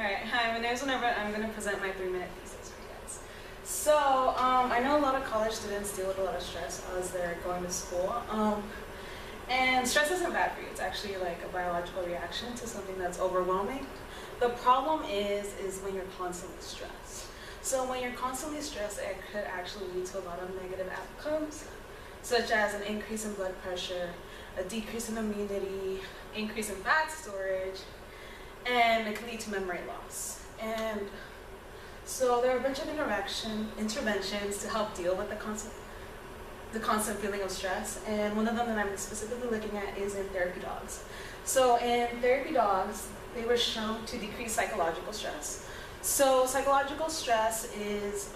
Alright, hi, my name is Minerva. I'm going to present my 3-minute thesis for you guys. So, I know a lot of college students deal with a lot of stress as they're going to school. And stress isn't bad for you. It's actually like a biological reaction to something that's overwhelming. The problem is when you're constantly stressed. So when you're constantly stressed, it could actually lead to a lot of negative outcomes, such as an increase in blood pressure, a decrease in immunity, increase in fat storage, and it can lead to memory loss. And so there are a bunch of interventions to help deal with the constant feeling of stress, and one of them that I'm specifically looking at is in therapy dogs. So in therapy dogs, they were shown to decrease psychological stress. So psychological stress is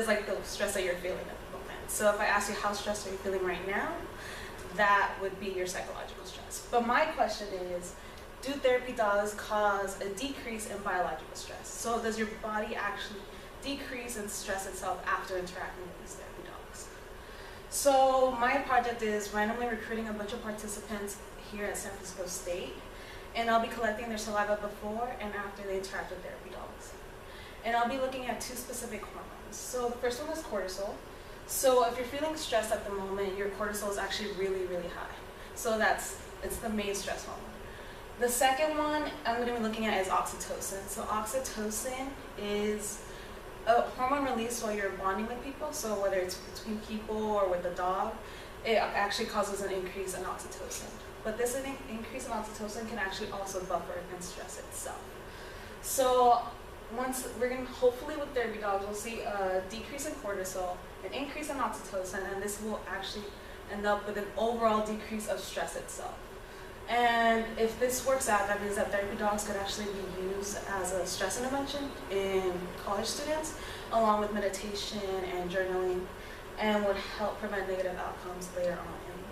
like the stress that you're feeling at the moment. So if I ask you how stressed are you feeling right now, that would be your psychological stress. But my question is, do therapy dogs cause a decrease in biological stress? So does your body actually decrease and stress itself after interacting with these therapy dogs? So my project is randomly recruiting a bunch of participants here at San Francisco State, and I'll be collecting their saliva before and after they interact with therapy dogs. And I'll be looking at 2 specific hormones. So the first one is cortisol. So if you're feeling stressed at the moment, your cortisol is actually really, really high. So it's the main stress hormone. The second one I'm going to be looking at is oxytocin. So oxytocin is a hormone released while you're bonding with people. So whether it's between people or with a dog, it actually causes an increase in oxytocin. But this increase in oxytocin can actually also buffer against stress itself. So once we're going to, hopefully with therapy dogs, we'll see a decrease in cortisol, an increase in oxytocin, and this will actually end up with an overall decrease of stress itself. And if this works out, that means that therapy dogs could actually be used as a stress intervention in college students, along with meditation and journaling, and would help prevent negative outcomes later on in life.